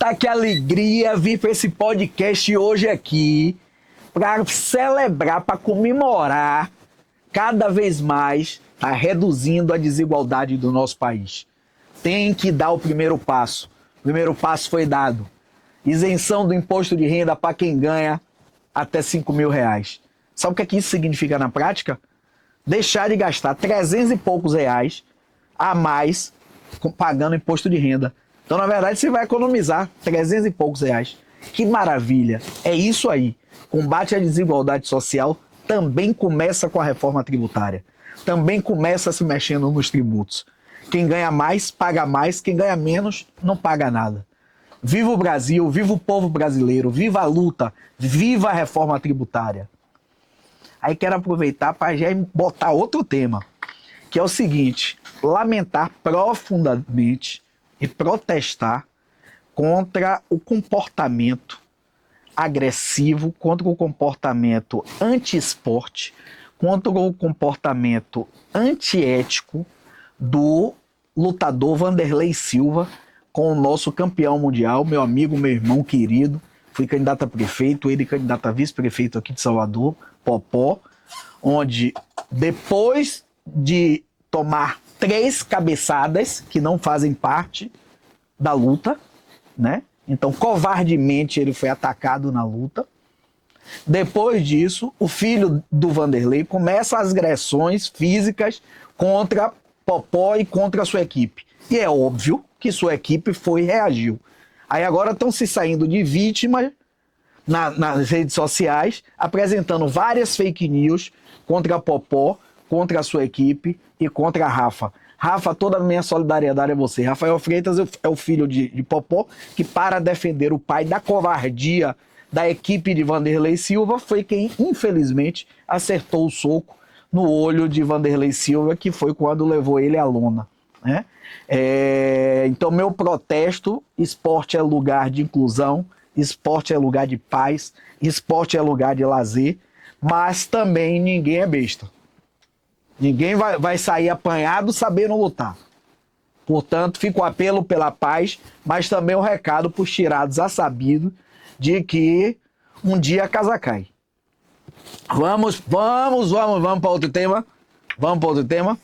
Eita, que alegria vir para esse podcast hoje aqui para celebrar, para comemorar cada vez mais tá reduzindo a desigualdade do nosso país. Tem que dar o primeiro passo. O primeiro passo foi dado. Isenção do imposto de renda para quem ganha até R$5.000. Sabe o que isso significa na prática? Deixar de gastar 300 e poucos reais a mais pagando imposto de renda. Então, na verdade, você vai economizar 300 e poucos reais. Que maravilha! É isso aí. Combate à desigualdade social também começa com a reforma tributária. Também começa se mexendo nos tributos. Quem ganha mais, paga mais. Quem ganha menos, não paga nada. Viva o Brasil, viva o povo brasileiro, viva a luta, viva a reforma tributária. Aí quero aproveitar para já botar outro tema, que é o seguinte: lamentar profundamente e protestar contra o comportamento agressivo, contra o comportamento anti-esporte, contra o comportamento antiético do lutador Vanderlei Silva com o nosso campeão mundial, meu amigo, meu irmão querido. Fui candidato a prefeito, ele candidato a vice-prefeito aqui de Salvador, Popó, onde depois de tomar 3 cabeçadas que não fazem parte da luta, né? Então, covardemente, ele foi atacado na luta. Depois disso, o filho do Vanderlei começa as agressões físicas contra Popó e contra a sua equipe. E é óbvio que sua equipe reagiu. Aí agora estão se saindo de vítimas nas redes sociais, apresentando várias fake news contra a Popó, contra a sua equipe e contra a Rafa. Rafa, toda a minha solidariedade a você. Rafael Freitas é o filho de Popó, que para defender o pai da covardia da equipe de Vanderlei Silva, foi quem, infelizmente, acertou o soco no olho de Vanderlei Silva, que foi quando levou ele à lona, né? Então, meu protesto: esporte é lugar de inclusão, esporte é lugar de paz, esporte é lugar de lazer, mas também ninguém é besta. Ninguém vai sair apanhado sabendo lutar. Portanto, fica o apelo pela paz, mas também o recado para os tirados a sabido de que um dia a casa cai. Vamos para outro tema. Vamos para outro tema.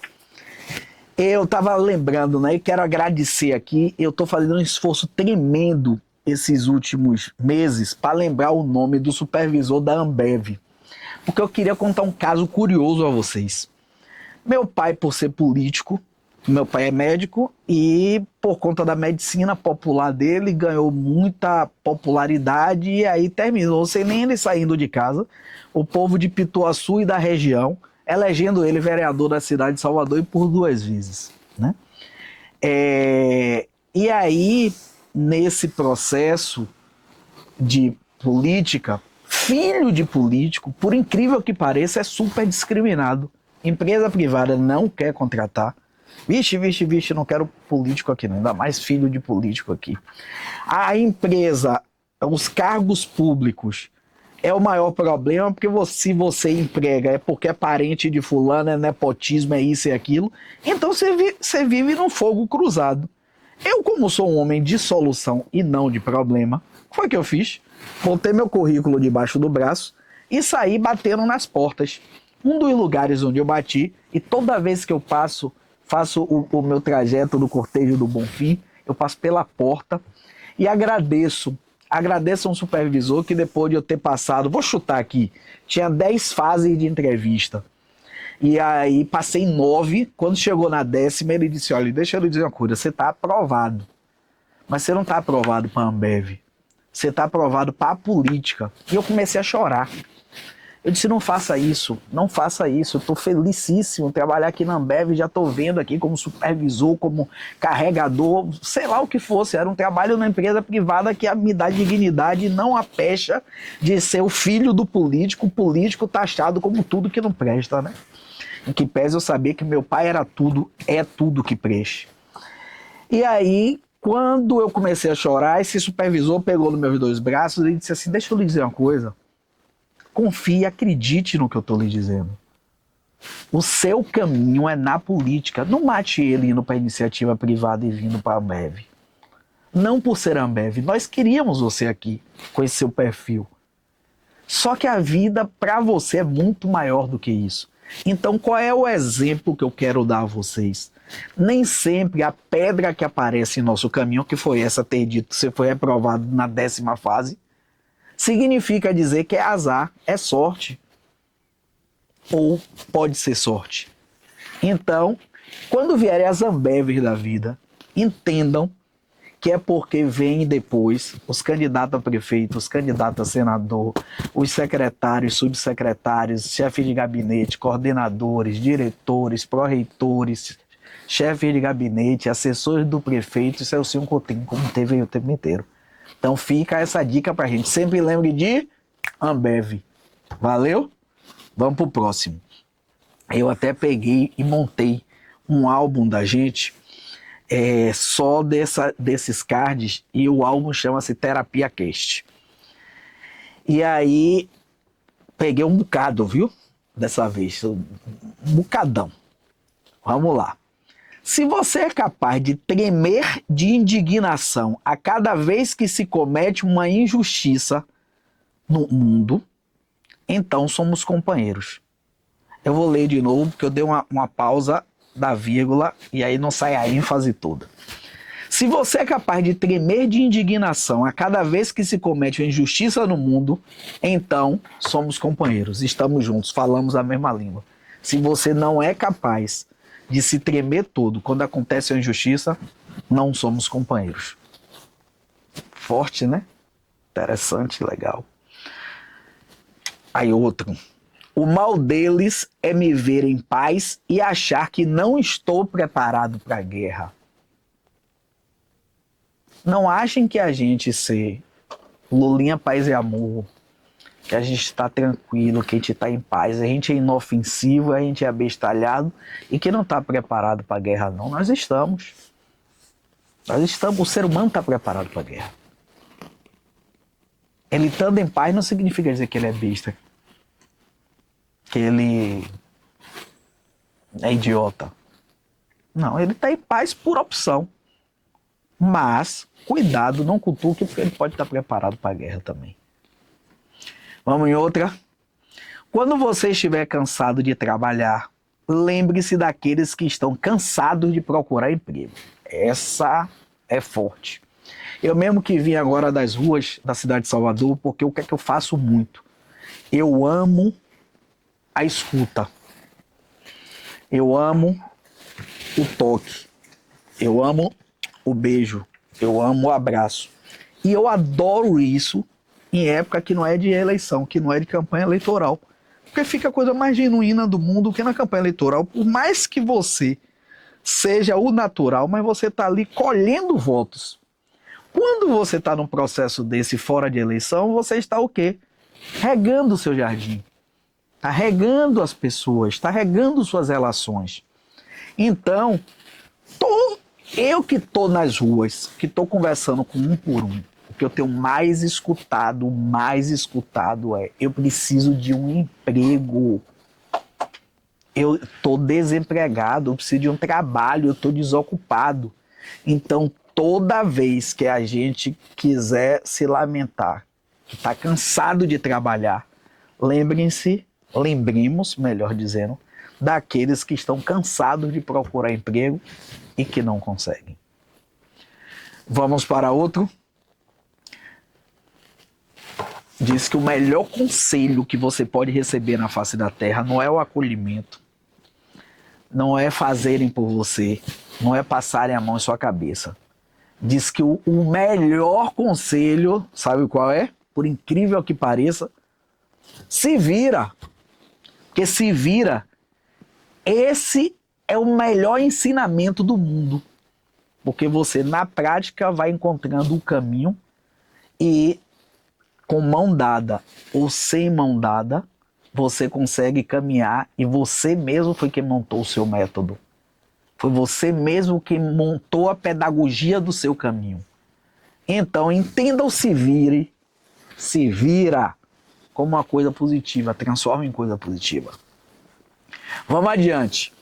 Eu estava lembrando, né? E quero agradecer aqui. Eu estou fazendo um esforço tremendo esses últimos meses para lembrar o nome do supervisor da Ambev. Porque eu queria contar um caso curioso a vocês. Meu pai, por ser político, meu pai é médico e por conta da medicina popular dele, ganhou muita popularidade e aí terminou sem nem ele saindo de casa. O povo de Pituaçu e da região, elegendo ele vereador da cidade de Salvador e por 2 vezes, né? E aí, nesse processo de política, filho de político, por incrível que pareça, é super discriminado. Empresa privada não quer contratar. Vixe, não quero político aqui não, ainda mais filho de político aqui. A empresa, os cargos públicos é o maior problema, porque se você emprega é porque é parente de fulano, é nepotismo, é isso e aquilo. Então você vive num fogo cruzado. Eu, como sou um homem de solução e não de problema, o que foi que eu fiz? Botei meu currículo debaixo do braço e saí batendo nas portas. Um dos lugares onde eu bati, e toda vez que eu faço o meu trajeto do Cortejo do Bonfim, eu passo pela porta e agradeço a um supervisor que, depois de eu ter passado, vou chutar aqui, tinha 10 fases de entrevista. E aí passei 9, quando chegou na 10ª, ele disse: olha, deixa eu lhe dizer uma coisa, você está aprovado, mas você não está aprovado para a Ambev, você está aprovado para a política. E eu comecei a chorar. Eu disse: não faça isso, eu estou felicíssimo trabalhar aqui na Ambev, já estou vendo aqui como supervisor, como carregador, sei lá o que fosse, era um trabalho na empresa privada que me dá dignidade e não a pecha de ser o filho do político, o político taxado como tudo que não presta, né? Em que pese eu saber que meu pai era tudo, é tudo que preste. E aí, quando eu comecei a chorar, esse supervisor pegou nos meus 2 braços e disse assim: deixa eu lhe dizer uma coisa, confie, acredite no que eu estou lhe dizendo. O seu caminho é na política. Não mate ele indo para a iniciativa privada e vindo para a Ambev. não por ser Ambev. Nós queríamos você aqui, com esse seu perfil. Só que a vida para você é muito maior do que isso. Então, qual é o exemplo que eu quero dar a vocês? Nem sempre a pedra que aparece em nosso caminho, que foi essa ter dito que você foi reprovado na 10ª fase, significa dizer que é azar, é sorte. Ou pode ser sorte. Então, quando vierem as Ambevers da vida, entendam que é porque vem depois os candidatos a prefeito, os candidatos a senador, os secretários, subsecretários, chefes de gabinete, coordenadores, diretores, pró-reitores, chefes de gabinete, assessores do prefeito, isso é o senhor Coutinho, como teve aí o tempo inteiro. Então fica essa dica pra gente. Sempre lembre de Ambev. Valeu? Vamos pro próximo. Eu até peguei e montei um álbum da gente só desses cards, e o álbum chama-se Terapia Cast. E aí peguei um bocado, viu? Dessa vez, um bocadão. Vamos lá. Se você é capaz de tremer de indignação a cada vez que se comete uma injustiça no mundo, então somos companheiros. Eu vou ler de novo porque eu dei uma pausa da vírgula e aí não sai a ênfase toda. Se você é capaz de tremer de indignação a cada vez que se comete uma injustiça no mundo, então somos companheiros, estamos juntos, falamos a mesma língua. Se você não é capaz de se tremer todo quando acontece uma injustiça, não somos companheiros. Forte, né? Interessante, legal. Aí outro. O mal deles é me ver em paz e achar que não estou preparado para a guerra. Não achem que a gente ser Lulinha, paz e amor, que a gente está tranquilo, que a gente está em paz, a gente é inofensivo, a gente é abestalhado e que não está preparado para a guerra, não. Nós estamos. Nós estamos. O ser humano está preparado para a guerra. Ele estando em paz não significa dizer que ele é besta, que ele é idiota. Não, ele está em paz por opção. Mas, cuidado, não cutuque, porque ele pode estar preparado para a guerra também. Vamos em outra. Quando você estiver cansado de trabalhar, lembre-se daqueles que estão cansados de procurar emprego. Essa é forte. Eu mesmo que vim agora das ruas da cidade de Salvador, porque o que é que eu faço muito? Eu amo a escuta. Eu amo o toque. Eu amo o beijo. Eu amo o abraço. E eu adoro isso em época que não é de eleição, que não é de campanha eleitoral. Porque fica a coisa mais genuína do mundo que na campanha eleitoral. Por mais que você seja o natural, mas você está ali colhendo votos. Quando você está num processo desse fora de eleição, você está o quê? Regando o seu jardim. Está regando as pessoas, está regando suas relações. Então, eu que estou nas ruas, que estou conversando com um por um, o que eu tenho mais escutado é: eu preciso de um emprego. Eu estou desempregado, eu preciso de um trabalho, eu estou desocupado. Então, toda vez que a gente quiser se lamentar, que está cansado de trabalhar, lembremos, melhor dizendo, daqueles que estão cansados de procurar emprego e que não conseguem. Vamos para outro. Diz que o melhor conselho que você pode receber na face da terra não é o acolhimento, não é fazerem por você, não é passarem a mão em sua cabeça. Diz que o melhor conselho, sabe qual é? Por incrível que pareça, se vira. Porque se vira, esse é o melhor ensinamento do mundo. Porque você, na prática, vai encontrando o caminho e, com mão dada ou sem mão dada, você consegue caminhar e você mesmo foi quem montou o seu método. Foi você mesmo quem montou a pedagogia do seu caminho. Então, entenda o se vira como uma coisa positiva, transforma em coisa positiva. Vamos adiante.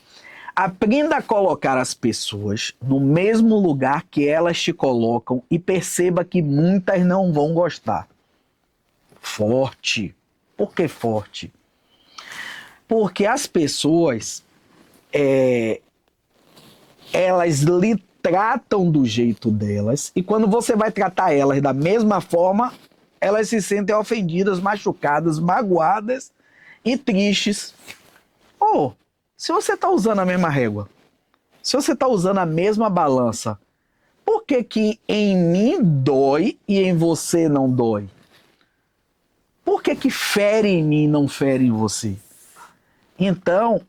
Aprenda a colocar as pessoas no mesmo lugar que elas te colocam e perceba que muitas não vão gostar. Forte. Por que forte? Porque as pessoas, elas lhe tratam do jeito delas e quando você vai tratar elas da mesma forma, elas se sentem ofendidas, machucadas, magoadas e tristes. Se você está usando a mesma régua, se você está usando a mesma balança, por que que em mim dói e em você não dói? Por que que fere em mim e não fere em você? Então,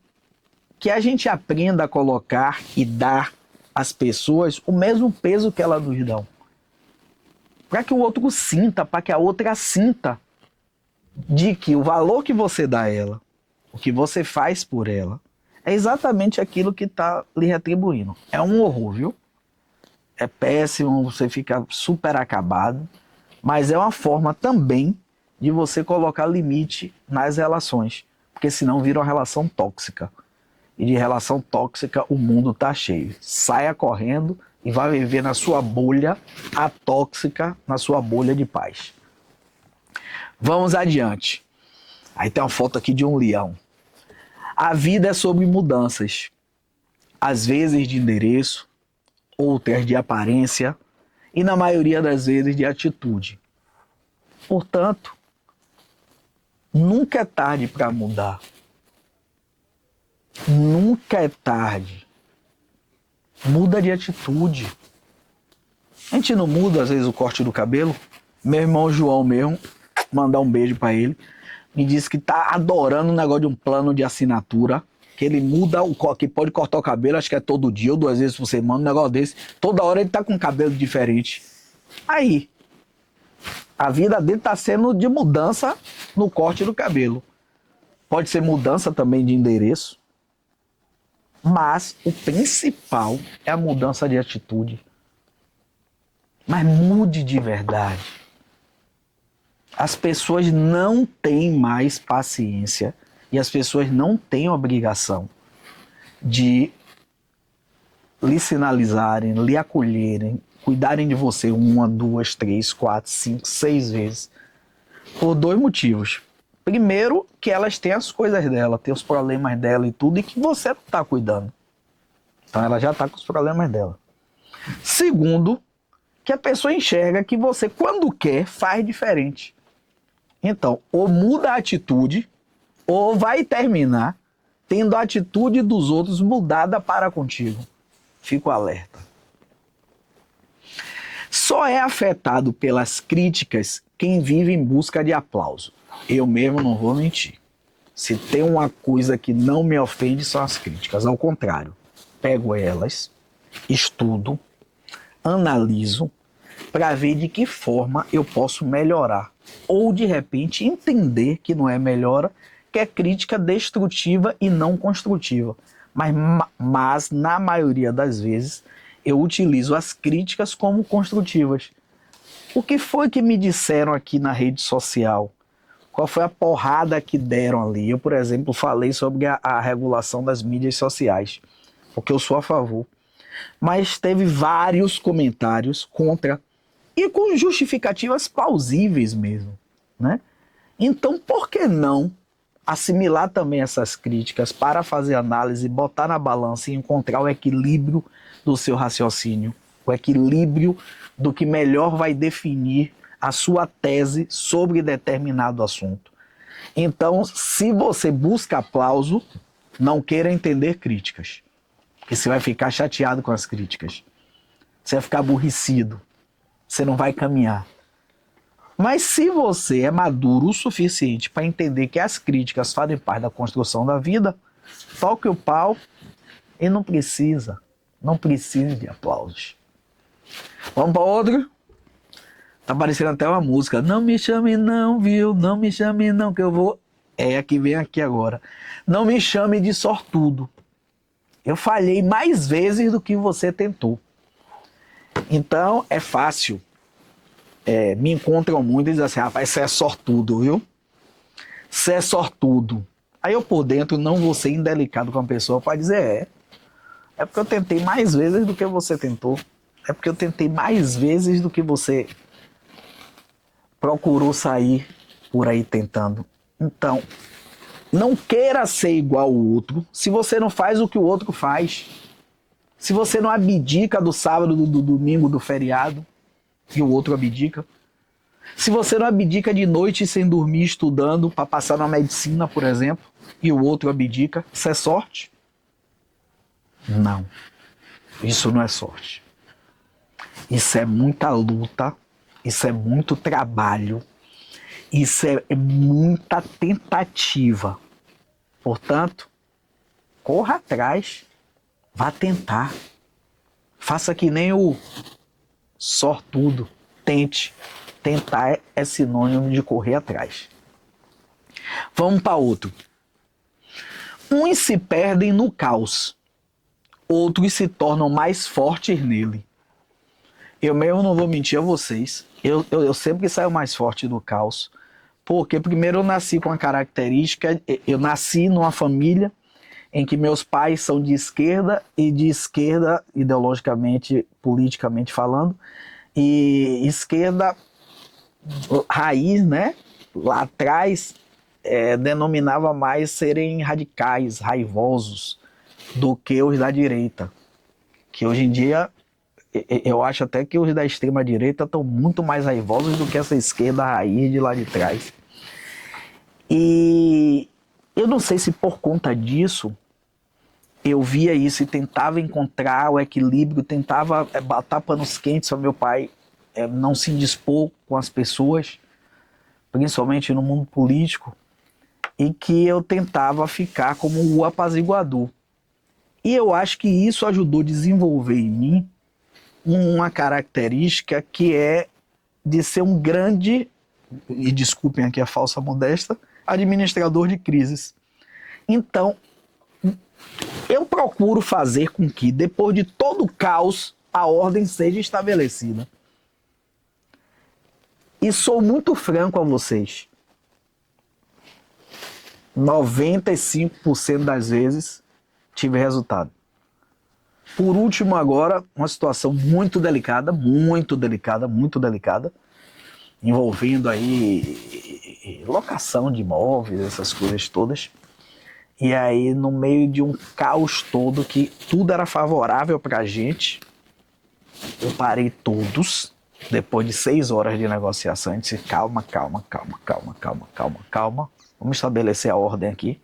que a gente aprenda a colocar e dar às pessoas o mesmo peso que elas nos dão. Para que o outro sinta, para que a outra sinta de que o valor que você dá a ela, o que você faz por ela, é exatamente aquilo que está lhe retribuindo. É um horror, viu? É péssimo, você fica super acabado, mas é uma forma também de você colocar limite nas relações, porque senão vira uma relação tóxica. E de relação tóxica o mundo está cheio. Saia correndo e vai viver na sua bolha atóxica, na sua bolha de paz. Vamos adiante. Aí tem uma foto aqui de um leão. A vida é sobre mudanças. Às vezes de endereço, outras de aparência e na maioria das vezes de atitude. Portanto, nunca é tarde para mudar. Nunca é tarde. Muda de atitude. A gente não muda às vezes o corte do cabelo. Meu irmão João mesmo, mandar um beijo para ele, me disse que tá adorando o negócio de um plano de assinatura, que ele muda que pode cortar o cabelo, acho que é todo dia ou 2 vezes por semana, um negócio desse. Toda hora ele tá com um cabelo diferente. Aí, a vida dele tá sendo de mudança no corte do cabelo. Pode ser mudança também de endereço, mas o principal é a mudança de atitude. Mas mude de verdade. As pessoas não têm mais paciência e as pessoas não têm obrigação de lhe sinalizarem, lhe acolherem, cuidarem de você 1, 2, 3, 4, 5, 6 vezes. Por 2 motivos. Primeiro, que elas têm as coisas dela, têm os problemas dela e tudo, e que você não está cuidando. Então ela já está com os problemas dela. Segundo, que a pessoa enxerga que você, quando quer, faz diferente. Então, ou muda a atitude, ou vai terminar tendo a atitude dos outros mudada para contigo. Fico alerta. Só é afetado pelas críticas quem vive em busca de aplauso. Eu mesmo não vou mentir. Se tem uma coisa que não me ofende são as críticas. Ao contrário, pego elas, estudo, analiso, para ver de que forma eu posso melhorar. Ou, de repente, entender que não é melhora, que é crítica destrutiva e não construtiva. Mas na maioria das vezes, eu utilizo as críticas como construtivas. O que foi que me disseram aqui na rede social? Qual foi a porrada que deram ali? Eu, por exemplo, falei sobre a regulação das mídias sociais, porque eu sou a favor. Mas teve vários comentários contra e com justificativas plausíveis mesmo, né? Então, por que não assimilar também essas críticas para fazer análise, botar na balança e encontrar o equilíbrio do seu raciocínio, o equilíbrio do que melhor vai definir a sua tese sobre determinado assunto. Então, se você busca aplauso, não queira entender críticas, porque você vai ficar chateado com as críticas, você vai ficar aborrecido, você não vai caminhar. Mas se você é maduro o suficiente para entender que as críticas fazem parte da construção da vida, toque o pau e não precisa de aplausos. Vamos para outro? Tá parecendo até uma música. Não me chame não, viu? Não me chame não, que eu vou... É a que vem aqui agora. Não me chame de sortudo. Eu falhei mais vezes do que você tentou. Então, é fácil. Me encontram muito e dizem assim, rapaz, você é sortudo, viu? Você é sortudo. Aí eu por dentro não vou ser indelicado com a pessoa para dizer, É porque eu tentei mais vezes do que você tentou. É porque eu tentei mais vezes do que você procurou sair por aí tentando. Então, não queira ser igual ao outro se você não faz o que o outro faz. Se você não abdica do sábado, do domingo, do feriado, e o outro abdica. Se você não abdica de noite sem dormir estudando para passar na medicina, por exemplo, e o outro abdica, isso é sorte? Não. Isso não é sorte. Isso é muita luta, isso é muito trabalho, isso é muita tentativa. Portanto, corra atrás, vá tentar. Faça que nem o sortudo, tente. Tentar é sinônimo de correr atrás. Vamos para outro. Uns se perdem no caos, outros se tornam mais fortes nele. Eu mesmo não vou mentir a vocês, eu sempre saio mais forte do caos, porque primeiro eu nasci com a característica, eu nasci numa família em que meus pais são de esquerda e de esquerda ideologicamente, politicamente falando, e esquerda raiz, né? Lá atrás denominava mais serem radicais, raivosos do que os da direita, que hoje em dia eu acho até que os da extrema direita estão muito mais raivosos do que essa esquerda raiz de lá de trás. E eu não sei se por conta disso eu via isso e tentava encontrar o equilíbrio, tentava botar panos quentes ao meu pai não se indispor com as pessoas, principalmente no mundo político, e que eu tentava ficar como o apaziguador. E eu acho que isso ajudou a desenvolver em mim uma característica que é de ser um grande, e desculpem aqui a falsa modéstia, administrador de crises. Então, eu procuro fazer com que, depois de todo o caos, a ordem seja estabelecida. E sou muito franco a vocês. 95% das vezes tive resultado. Por último agora, uma situação muito delicada, envolvendo aí locação de imóveis, essas coisas todas. E aí, no meio de um caos todo, que tudo era favorável pra gente, eu parei todos, depois de 6 horas de negociação, e disse, calma, vamos estabelecer a ordem aqui.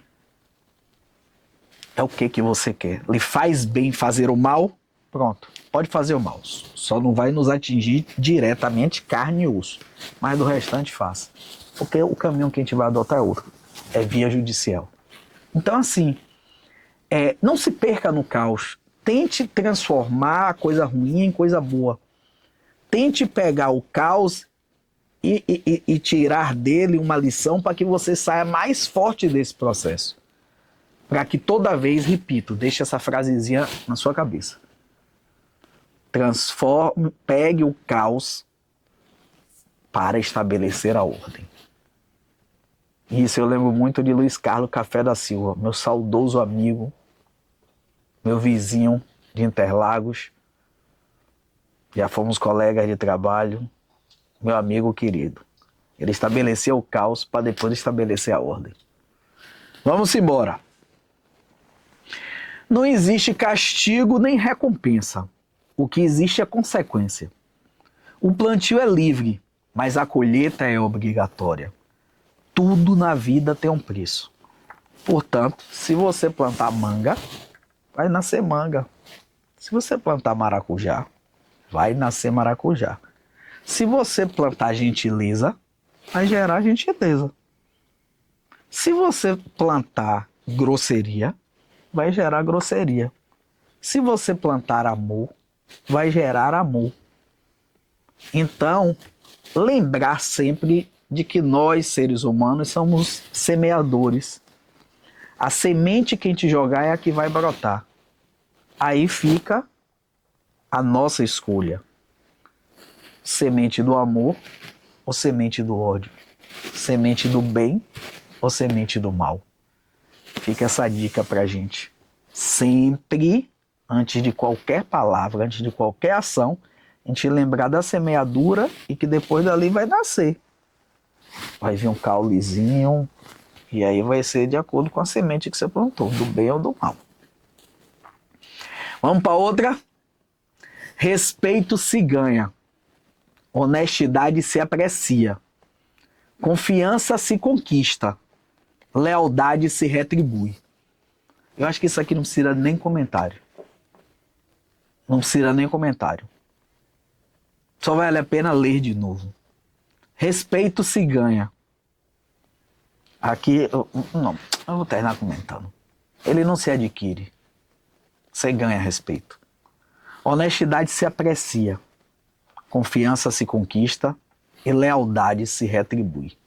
É o que você quer? Lhe faz bem fazer o mal? Pronto, pode fazer o mal. Só não vai nos atingir diretamente carne e osso. Mas do restante faça. Porque o caminho que a gente vai adotar é outro. É via judicial. Então assim, não se perca no caos. Tente transformar a coisa ruim em coisa boa. Tente pegar o caos e tirar dele uma lição para que você saia mais forte desse processo. Para que toda vez, repito, deixe essa frasezinha na sua cabeça. Pegue o caos para estabelecer a ordem. Isso eu lembro muito de Luiz Carlos Café da Silva, meu saudoso amigo, meu vizinho de Interlagos. Já fomos colegas de trabalho, meu amigo querido. Ele estabeleceu o caos para depois estabelecer a ordem. Vamos embora. Não existe castigo nem recompensa. O que existe é consequência. O plantio é livre, mas a colheita é obrigatória. Tudo na vida tem um preço. Portanto, se você plantar manga, vai nascer manga. Se você plantar maracujá, vai nascer maracujá. Se você plantar gentileza, vai gerar gentileza. Se você plantar grosseria, vai gerar grosseria. Se você plantar amor, vai gerar amor. Então, lembrar sempre de que nós, seres humanos, somos semeadores. A semente que a gente jogar é a que vai brotar. Aí fica a nossa escolha. Semente do amor ou semente do ódio? Semente do bem ou semente do mal? Fica essa dica pra gente. Sempre antes de qualquer palavra, antes de qualquer ação, a gente lembrar da semeadura e que depois dali vai nascer. Vai vir um caulezinho e aí vai ser de acordo com a semente que você plantou, do bem ou do mal. Vamos para outra? Respeito se ganha, honestidade se aprecia, confiança se conquista, lealdade se retribui. Eu acho que isso aqui não precisa nem comentário. Não precisa nem comentário. Só vale a pena ler de novo. Respeito se ganha. Aqui, não, eu vou terminar comentando. Ele não se adquire. Você ganha respeito. Honestidade se aprecia. Confiança se conquista. E lealdade se retribui.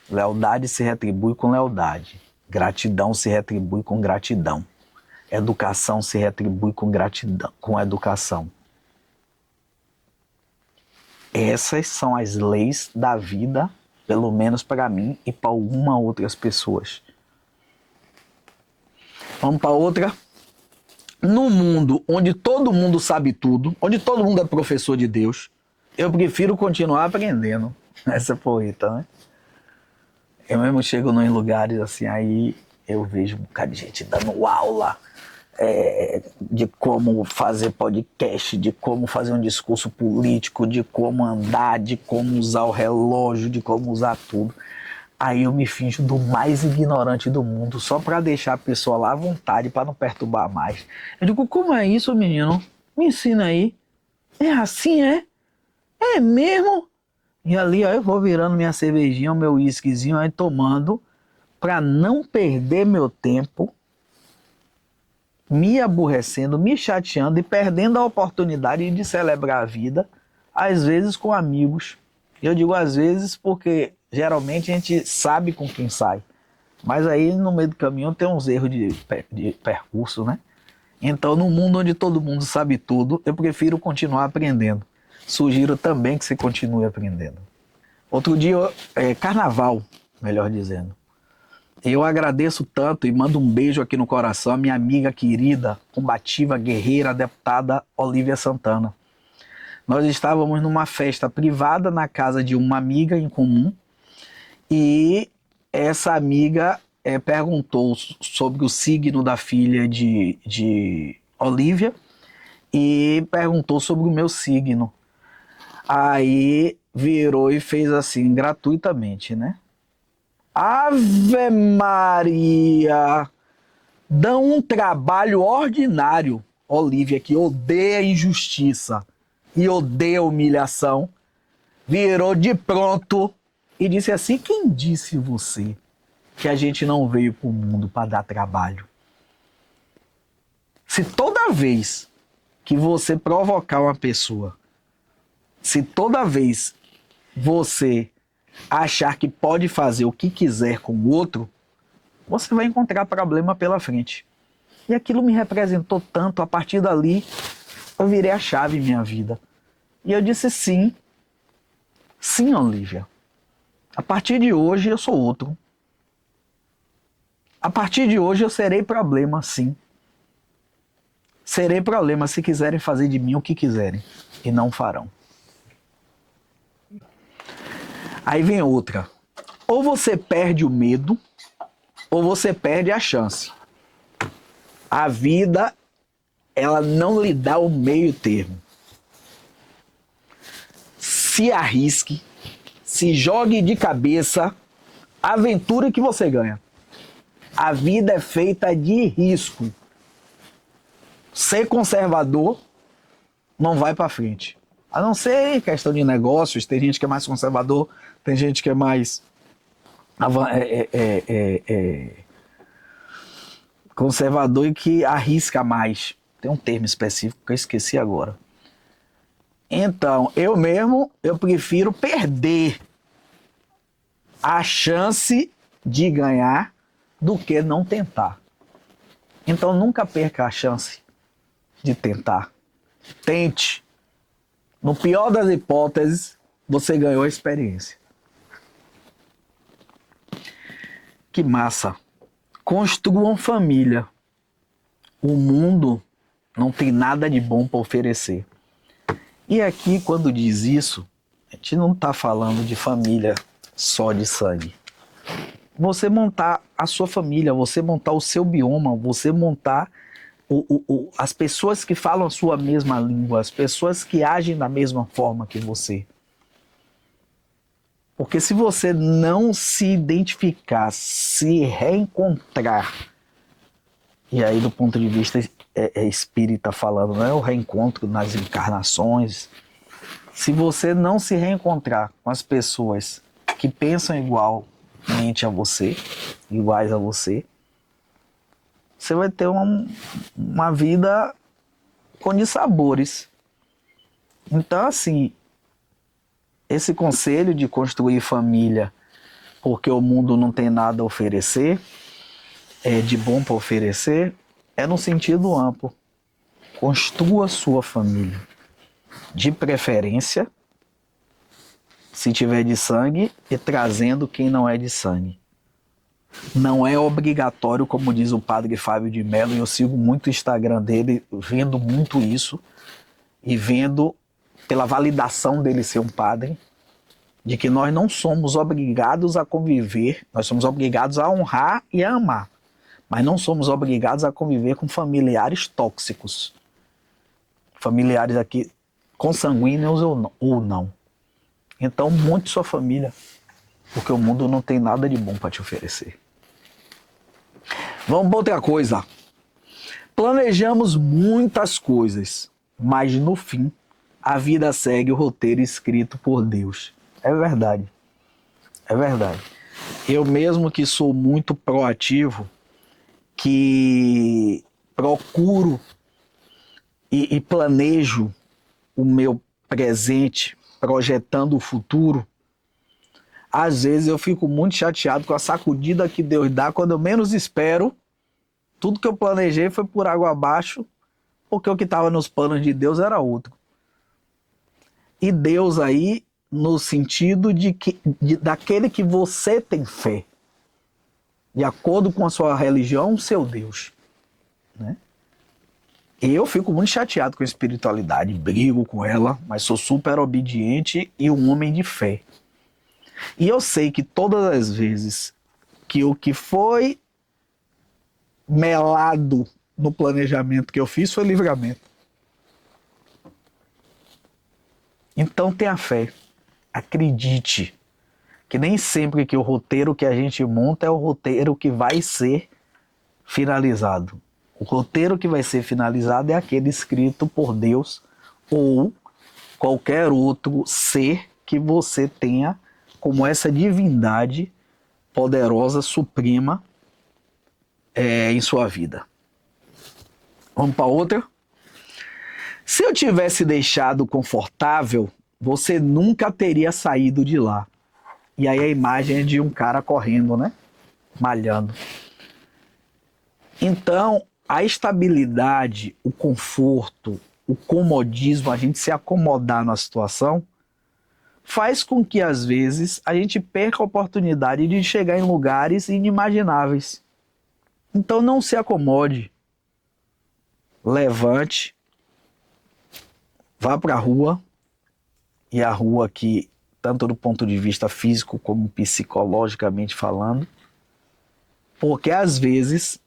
Lealdade se retribui com lealdade. Gratidão se retribui com gratidão. Educação se retribui com gratidão, com educação. Essas são as leis da vida, pelo menos para mim e para algumas outras pessoas. Vamos para outra. No mundo onde todo mundo sabe tudo, onde todo mundo é professor de Deus, eu prefiro continuar aprendendo. Essa é poeta, né? Eu mesmo chego em lugares assim, aí eu vejo um bocado de gente dando aula de como fazer podcast, de como fazer um discurso político, de como andar, de como usar o relógio, de como usar tudo. Aí eu me finjo do mais ignorante do mundo, só para deixar a pessoa lá à vontade, para não perturbar mais. Eu digo, como é isso, menino? Me ensina aí. É assim, é? É mesmo? E ali, ó, eu vou virando minha cervejinha, o meu whiskyzinho, aí tomando, para não perder meu tempo, me aborrecendo, me chateando e perdendo a oportunidade de celebrar a vida, às vezes com amigos. Eu digo às vezes porque geralmente a gente sabe com quem sai, mas aí no meio do caminho tem uns erros de percurso, né? Então, no mundo onde todo mundo sabe tudo, eu prefiro continuar aprendendo. Sugiro também que você continue aprendendo. Outro dia, carnaval, melhor dizendo. Eu agradeço tanto e mando um beijo aqui no coração a minha amiga querida, combativa, guerreira, deputada Olívia Santana. Nós estávamos numa festa privada na casa de uma amiga em comum e essa amiga perguntou sobre o signo da filha de Olívia e perguntou sobre o meu signo. Aí virou e fez assim, gratuitamente, né? Ave Maria! Dão um trabalho ordinário. Olívia, que odeia injustiça e odeia humilhação, virou de pronto e disse assim, quem disse você que a gente não veio para o mundo para dar trabalho? Se toda vez que você provocar uma pessoa, se toda vez você achar que pode fazer o que quiser com o outro, você vai encontrar problema pela frente. E aquilo me representou tanto, a partir dali eu virei a chave em minha vida. E eu disse sim, sim, Olívia. A partir de hoje eu sou outro. A partir de hoje eu serei problema, sim. Serei problema se quiserem fazer de mim o que quiserem. E não farão. Aí vem outra. Ou você perde o medo, ou você perde a chance. A vida, ela não lhe dá o meio termo. Se arrisque, se jogue de cabeça, aventura que você ganha. A vida é feita de risco. Ser conservador não vai para frente. A não ser em questão de negócios, tem gente que é mais conservador, tem gente que é mais conservador e que arrisca mais. Tem um termo específico que eu esqueci agora. Então, eu prefiro perder a chance de ganhar do que não tentar. Então, nunca perca a chance de tentar. Tente. No pior das hipóteses, você ganhou a experiência. Que massa. Construam família. o mundo não tem nada de bom para oferecer. E aqui, quando diz isso, a gente não está falando de família só de sangue. Você montar a sua família, você montar o seu bioma, você montar as pessoas que falam a sua mesma língua, as pessoas que agem da mesma forma que você. Porque se você não se identificar, se reencontrar, e aí do ponto de vista espírita falando, não é o reencontro nas encarnações, se você não se reencontrar com as pessoas que pensam igualmente a você, iguais a você, você vai ter uma vida com dissabores. Então, assim, esse conselho de construir família porque o mundo não tem nada a oferecer, de bom para oferecer, é no sentido amplo. Construa sua família. De preferência, se tiver de sangue, e trazendo quem não é de sangue. Não é obrigatório, como diz o padre Fábio de Mello, e eu sigo muito o Instagram dele, vendo muito isso, e vendo pela validação dele ser um padre, de que nós não somos obrigados a conviver, nós somos obrigados a honrar e a amar, mas não somos obrigados a conviver com familiares tóxicos. Familiares aqui consanguíneos ou não. Então monte sua família, porque o mundo não tem nada de bom para te oferecer. Vamos para outra coisa. Planejamos muitas coisas, mas no fim a vida segue o roteiro escrito por Deus. É verdade. É verdade. Eu mesmo que sou muito proativo, que procuro e planejo o meu presente, projetando o futuro, às vezes eu fico muito chateado com a sacudida que Deus dá quando eu menos espero. Tudo que eu planejei foi por água abaixo, porque o que estava nos planos de Deus era outro. E Deus aí, no sentido daquele que você tem fé, de acordo com a sua religião, o seu Deus, né? Eu fico muito chateado com a espiritualidade, brigo com ela, mas sou super obediente e um homem de fé. E eu sei que todas as vezes que o que foi melado no planejamento que eu fiz foi livramento. Então tenha fé, acredite, que nem sempre que o roteiro que a gente monta é o roteiro que vai ser finalizado. O roteiro que vai ser finalizado é aquele escrito por Deus ou qualquer outro ser que você tenha como essa divindade poderosa, suprema em sua vida. Vamos para outra? Se eu tivesse deixado confortável, você nunca teria saído de lá. E aí a imagem é de um cara correndo, né? Malhando. Então, a estabilidade, o conforto, o comodismo, a gente se acomodar na situação, faz com que, às vezes, a gente perca a oportunidade de chegar em lugares inimagináveis. Então, não se acomode. Levante, vá para a rua, e a rua aqui, tanto do ponto de vista físico como psicologicamente falando, porque, às vezes,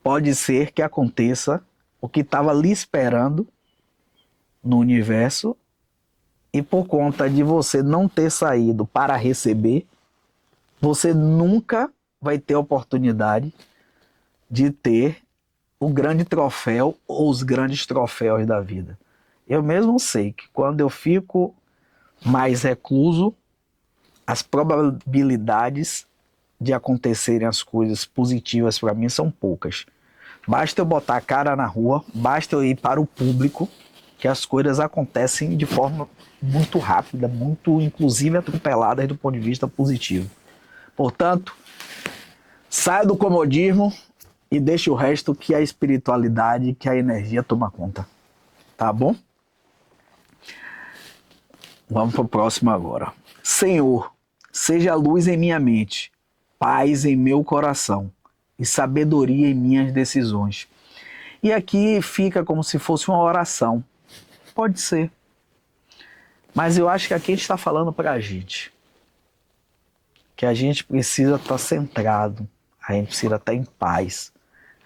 pode ser que aconteça o que estava lhe esperando no universo e por conta de você não ter saído para receber, você nunca vai ter oportunidade de ter o grande troféu ou os grandes troféus da vida. Eu mesmo sei que quando eu fico mais recluso, as probabilidades de acontecerem as coisas positivas para mim são poucas. Basta eu botar a cara na rua, basta eu ir para o público, que as coisas acontecem de forma muito rápida, muito inclusive atropeladas do ponto de vista positivo. Portanto, saia do comodismo e deixe o resto que a espiritualidade, que a energia toma conta. Tá bom? Vamos para o próximo agora. Senhor, seja luz em minha mente, paz em meu coração. e sabedoria em minhas decisões. E aqui fica como se fosse uma oração. Pode ser. Mas eu acho que aqui a gente está falando para a gente. Que a gente precisa estar centrado. A gente precisa estar em paz.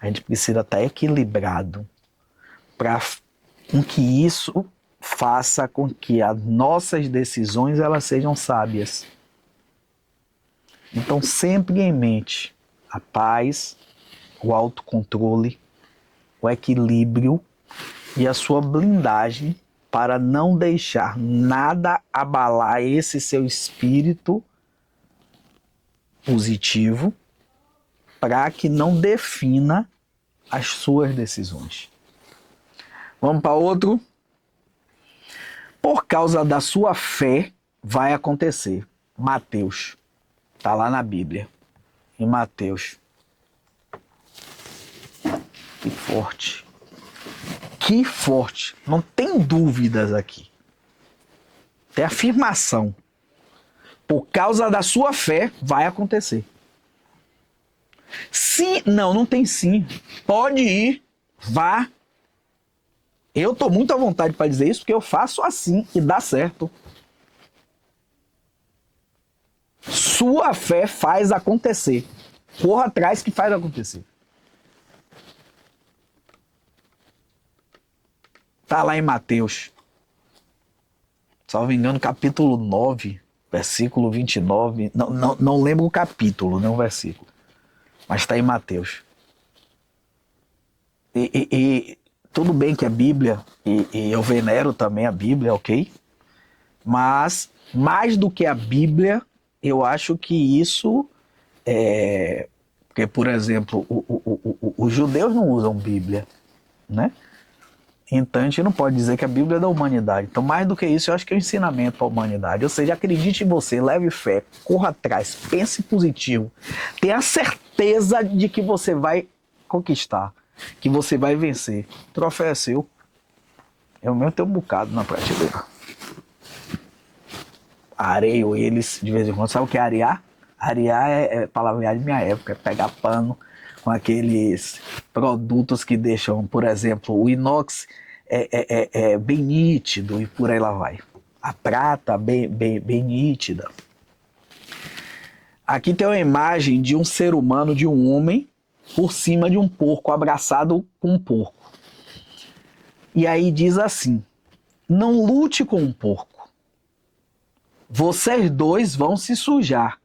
A gente precisa estar equilibrado. Para que isso faça com que as nossas decisões elas sejam sábias. Então sempre em mente a paz, o autocontrole, o equilíbrio e a sua blindagem para não deixar nada abalar esse seu espírito positivo, para que não defina as suas decisões. Vamos para outro. Por causa da sua fé vai acontecer. Mateus. Está lá na Bíblia. Em Mateus. Que forte. Que forte. Não tem dúvidas aqui. Tem afirmação. Por causa da sua fé, vai acontecer. Sim, não tem sim. Pode ir, vá. Eu estou muito à vontade para dizer isso, porque eu faço assim e dá certo. Sua fé faz acontecer. Corra atrás que faz acontecer. Está lá em Mateus. Salvo engano, capítulo 9, versículo 29. Não lembro o capítulo, não o versículo. Mas está em Mateus. E tudo bem que a Bíblia, e eu venero também a Bíblia, ok? Mas, mais do que a Bíblia, eu acho que isso é... Porque, por exemplo, os judeus não usam Bíblia, né? Então a gente não pode dizer que a Bíblia é da humanidade. Então, mais do que isso, eu acho que é um ensinamento para a humanidade. Ou seja, acredite em você, leve fé, corra atrás, pense positivo. Tenha a certeza de que você vai conquistar, que você vai vencer. O troféu é seu. Eu mesmo tenho um bocado na prateleira. Areio eles de vez em quando. Sabe o que é arear? Arear é palavrear de minha época, é pegar pano com aqueles produtos que deixam, por exemplo, o inox é bem nítido e por aí lá vai. A prata bem nítida. Aqui tem uma imagem de um ser humano, de um homem, por cima de um porco, abraçado com um porco. E aí diz assim: não lute com um porco. Vocês dois vão se sujar,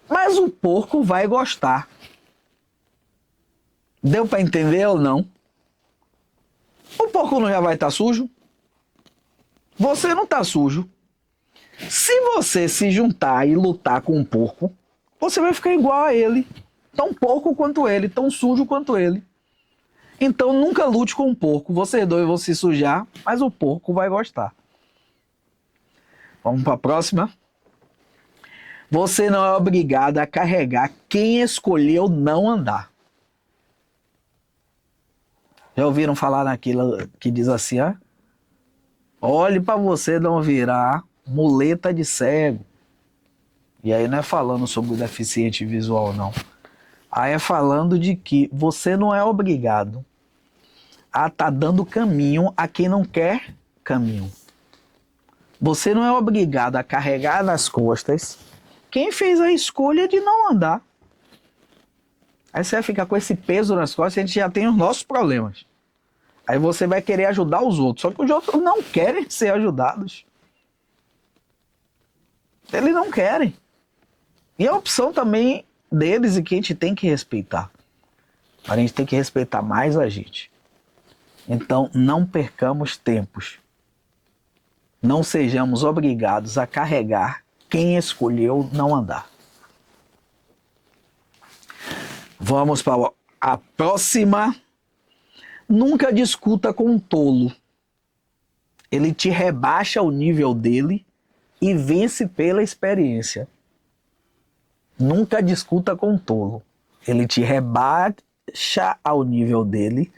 mas o porco vai gostar. Deu para entender ou não? O porco não já vai estar sujo? Você não está sujo. Se você se juntar e lutar com um porco, você vai ficar igual a ele. Tão porco quanto ele, tão sujo quanto ele. Então nunca lute com um porco. Vocês dois vão se sujar, mas o porco vai gostar. Vamos para a próxima. Você não é obrigado a carregar quem escolheu não andar. Já ouviram falar naquilo que diz assim, ó? Olhe para você não virar muleta de cego. E aí não é falando sobre o deficiente visual, não. Aí é falando de que você não é obrigado a estar dando caminho a quem não quer caminho. Você não é obrigado a carregar nas costas quem fez a escolha de não andar. Aí você vai ficar com esse peso nas costas e a gente já tem os nossos problemas. Aí você vai querer ajudar os outros. Só que os outros não querem ser ajudados. Eles não querem. E é a opção também deles e que a gente tem que respeitar. A gente tem que respeitar mais a gente. Então não percamos tempos. Não sejamos obrigados a carregar quem escolheu não andar. Vamos para a próxima. Nunca discuta com um tolo. Ele te rebaixa o nível dele e vence pela experiência. Nunca discuta com um tolo. Ele te rebaixa ao nível dele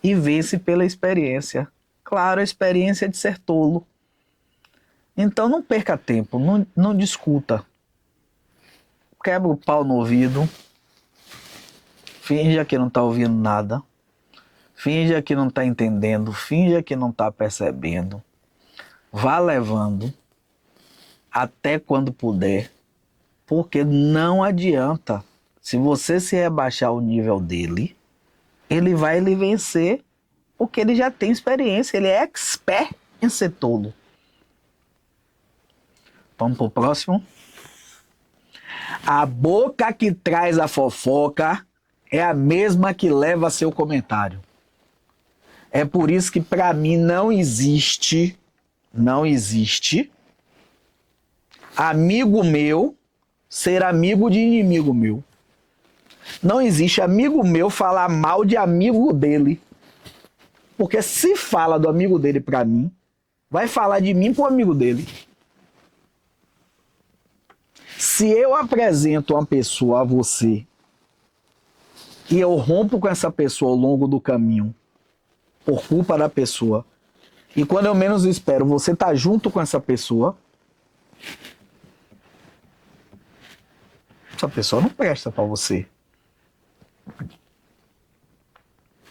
e vence pela experiência. Claro, a experiência de ser tolo. Então não perca tempo, não discuta. Quebra o pau no ouvido. finja que não está ouvindo nada, finja que não está entendendo, finja que não está percebendo. Vá levando até quando puder, porque não adianta. Se você se rebaixar o nível dele, ele vai lhe vencer, porque ele já tem experiência, ele é expert em ser tolo. Vamos pro próximo. A boca que traz a fofoca é a mesma que leva seu comentário. É por isso que para mim não existe amigo meu ser amigo de inimigo meu. Não existe amigo meu falar mal de amigo dele. Porque se fala do amigo dele para mim, vai falar de mim pro amigo dele. Se eu apresento uma pessoa a você e eu rompo com essa pessoa ao longo do caminho, por culpa da pessoa, e quando eu menos espero, você tá junto com essa pessoa não presta para você.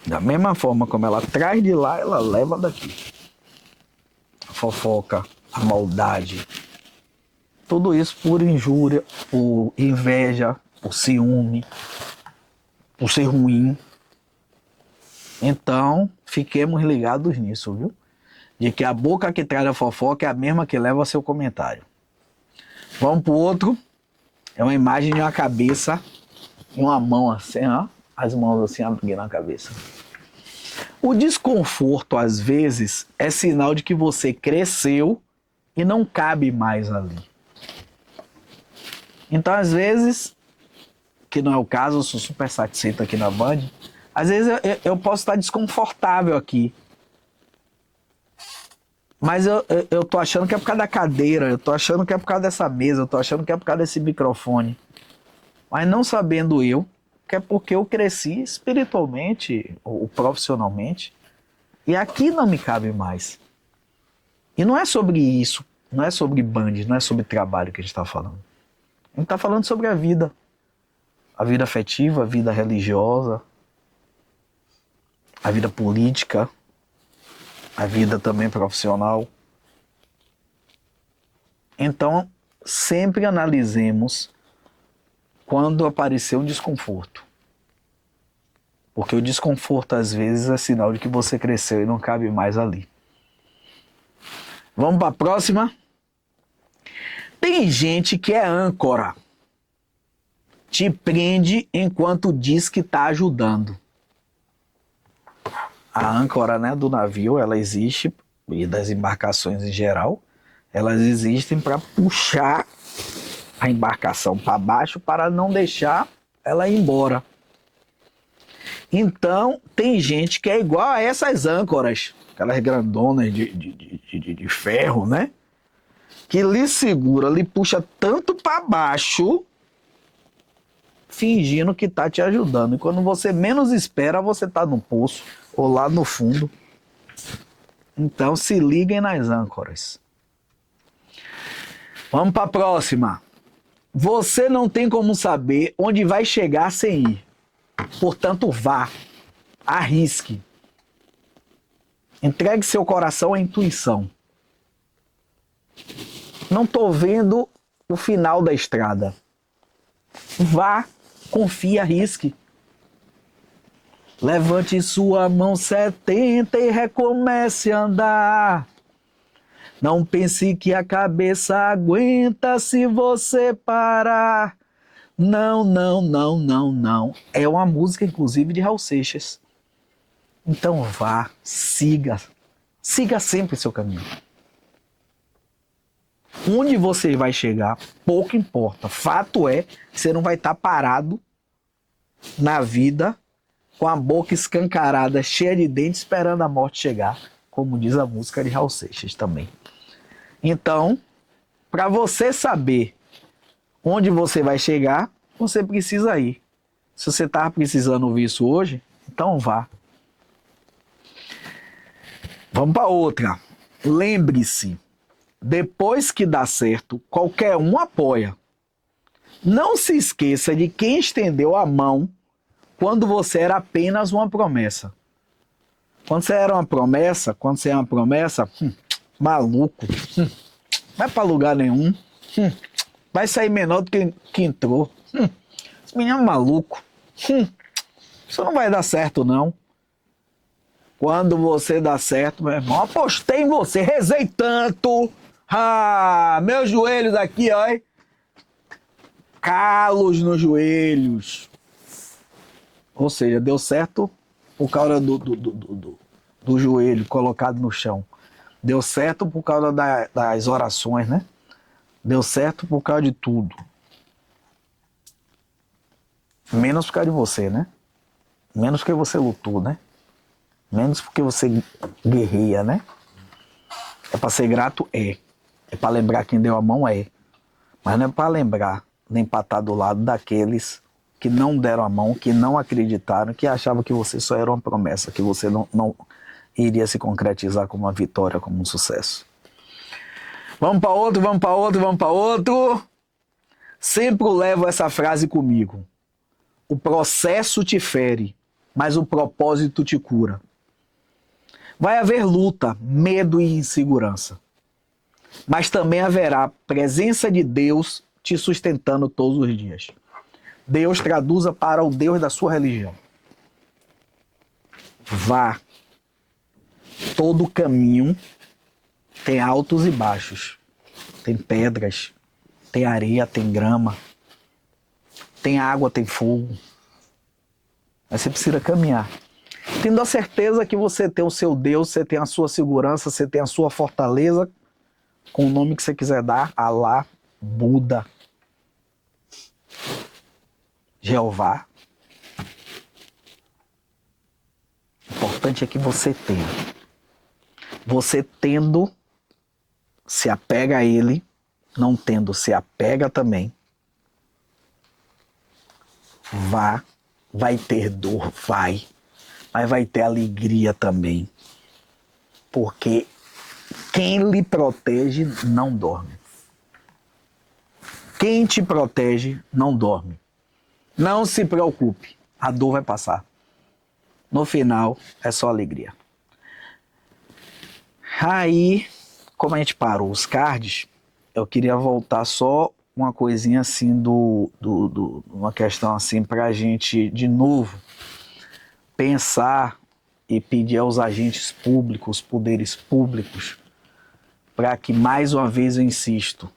Da mesma forma como ela traz de lá, ela leva daqui. A fofoca, a maldade, tudo isso por injúria, por inveja, por ciúme, por ser ruim. Então, fiquemos ligados nisso, viu? De que a boca que traz a fofoca é a mesma que leva ao seu comentário. Vamos pro outro. É uma imagem de uma cabeça e uma mão assim, ó. As mãos assim abrindo a cabeça. O desconforto, às vezes, é sinal de que você cresceu e não cabe mais ali. Então, às vezes, que não é o caso, eu sou super satisfeito aqui na Band, às vezes eu posso estar desconfortável aqui. Mas eu tô achando que é por causa da cadeira, eu tô achando que é por causa dessa mesa, eu tô achando que é por causa desse microfone. Mas não sabendo eu, que é porque eu cresci espiritualmente ou profissionalmente, e aqui não me cabe mais. E não é sobre isso, não é sobre Band, não é sobre trabalho que a gente está falando. A gente está falando sobre a vida afetiva, a vida religiosa, a vida política, a vida também profissional. Então, sempre analisemos quando aparecer um desconforto. Porque o desconforto, às vezes, é sinal de que você cresceu e não cabe mais ali. Vamos para a próxima? Tem gente que é âncora. Te prende enquanto diz que está ajudando. A âncora, né, do navio, ela existe, e das embarcações em geral, elas existem para puxar a embarcação para baixo para não deixar ela ir embora. Então, tem gente que é igual a essas âncoras, aquelas grandonas de ferro, né? Que lhe segura, lhe puxa tanto para baixo, fingindo que tá te ajudando. E quando você menos espera, você tá no poço ou lá no fundo. Então, se liguem nas âncoras. Vamos para a próxima. Você não tem como saber onde vai chegar sem ir. Portanto, vá. Arrisque. Entregue seu coração à intuição. Não estou vendo o final da estrada. Vá, confie, arrisque. Levante sua mão 70 e recomece a andar. Não pense que a cabeça aguenta se você parar. Não, não, não, não, não. É uma música, inclusive, de Raul Seixas. Então vá, siga. Siga sempre seu caminho. Onde você vai chegar, pouco importa. Fato é que você não vai estar parado na vida com a boca escancarada, cheia de dentes, esperando a morte chegar, como diz a música de Raul Seixas também. Então, para você saber onde você vai chegar, você precisa ir. Se você está precisando ouvir isso hoje, então vá. Vamos para outra. Lembre-se, depois que dá certo, qualquer um apoia. Não se esqueça de quem estendeu a mão quando você era apenas uma promessa. Quando você é uma promessa, maluco, vai pra lugar nenhum, vai sair menor do que entrou. Esse menino é maluco, isso não vai dar certo não. Quando você dá certo, meu irmão, apostei em você, rezei tanto, meus joelhos aqui, ó, calos nos joelhos. Ou seja, deu certo por causa do joelho colocado no chão. Deu certo por causa das orações, né? Deu certo por causa de tudo. Menos por causa de você, né? Menos porque você lutou, né? Menos porque você guerreia, né? É pra ser grato? É. É pra lembrar quem deu a mão? É. Mas não é pra lembrar, nem pra estar do lado daqueles que não deram a mão, que não acreditaram, que achavam que você só era uma promessa, que você não iria se concretizar como uma vitória, como um sucesso. Vamos para outro. Sempre levo essa frase comigo. O processo te fere, mas o propósito te cura. Vai haver luta, medo e insegurança. Mas também haverá presença de Deus te sustentando todos os dias. Deus traduza para o Deus da sua religião. Vá. Todo caminho tem altos e baixos. Tem pedras, tem areia, tem grama, tem água, tem fogo. Mas você precisa caminhar. Tendo a certeza que você tem o seu Deus, você tem a sua segurança, você tem a sua fortaleza, com o nome que você quiser dar, Alá, Buda, Jeová. O importante é que você tenha. Você tendo, se apega a ele. Não tendo, se apega também. Vai ter dor, mas vai ter alegria também. Porque quem lhe protege não dorme. Quem te protege não dorme. Não se preocupe, a dor vai passar. No final, é só alegria. Aí, como a gente parou os cards, eu queria voltar só uma coisinha assim uma questão assim pra gente, de novo, pensar e pedir aos agentes públicos, poderes públicos, para que, mais uma vez eu insisto,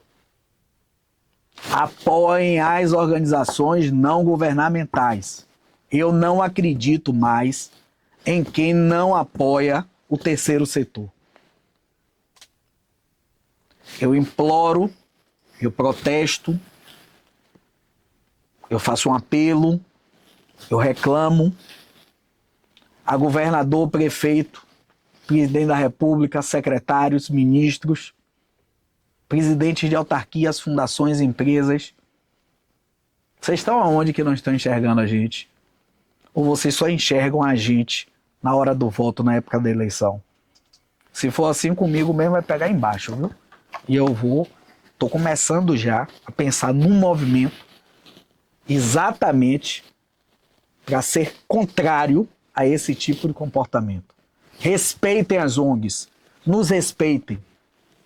apoiem as organizações não governamentais. Eu não acredito mais em quem não apoia o terceiro setor. Eu imploro, eu protesto, eu faço um apelo, eu reclamo a governador, prefeito, presidente da República, secretários, ministros, presidentes de autarquias, fundações, empresas. Vocês estão aonde que não estão enxergando a gente? Ou vocês só enxergam a gente na hora do voto, na época da eleição? Se for assim comigo mesmo, vai pegar embaixo, viu? E tô começando já a pensar num movimento exatamente para ser contrário a esse tipo de comportamento. Respeitem as ONGs, nos respeitem.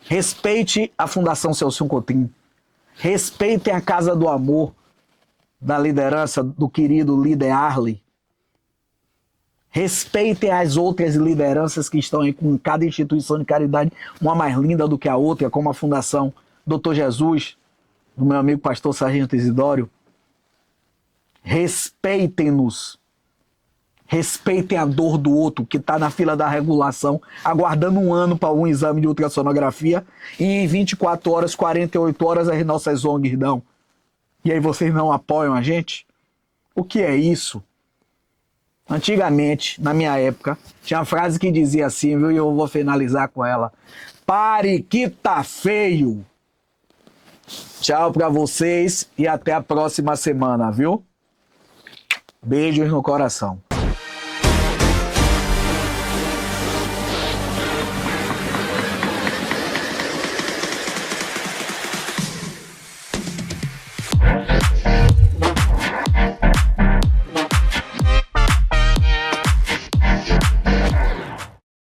Respeite a Fundação Celso Cotrim. Respeitem a Casa do Amor, da liderança do querido líder Arley. Respeitem as outras lideranças que estão aí com cada instituição de caridade, uma mais linda do que a outra, como a Fundação Dr. Jesus, do meu amigo pastor Sargento Isidório. Respeitem-nos. Respeitem a dor do outro que está na fila da regulação, aguardando um ano para um exame de ultrassonografia, e em 24 horas, 48 horas as nossas ONGs dão. E aí vocês não apoiam a gente? O que é isso? Antigamente, na minha época, tinha uma frase que dizia assim, viu? E eu vou finalizar com ela. Pare que tá feio! Tchau pra vocês e até a próxima semana, viu? Beijos no coração.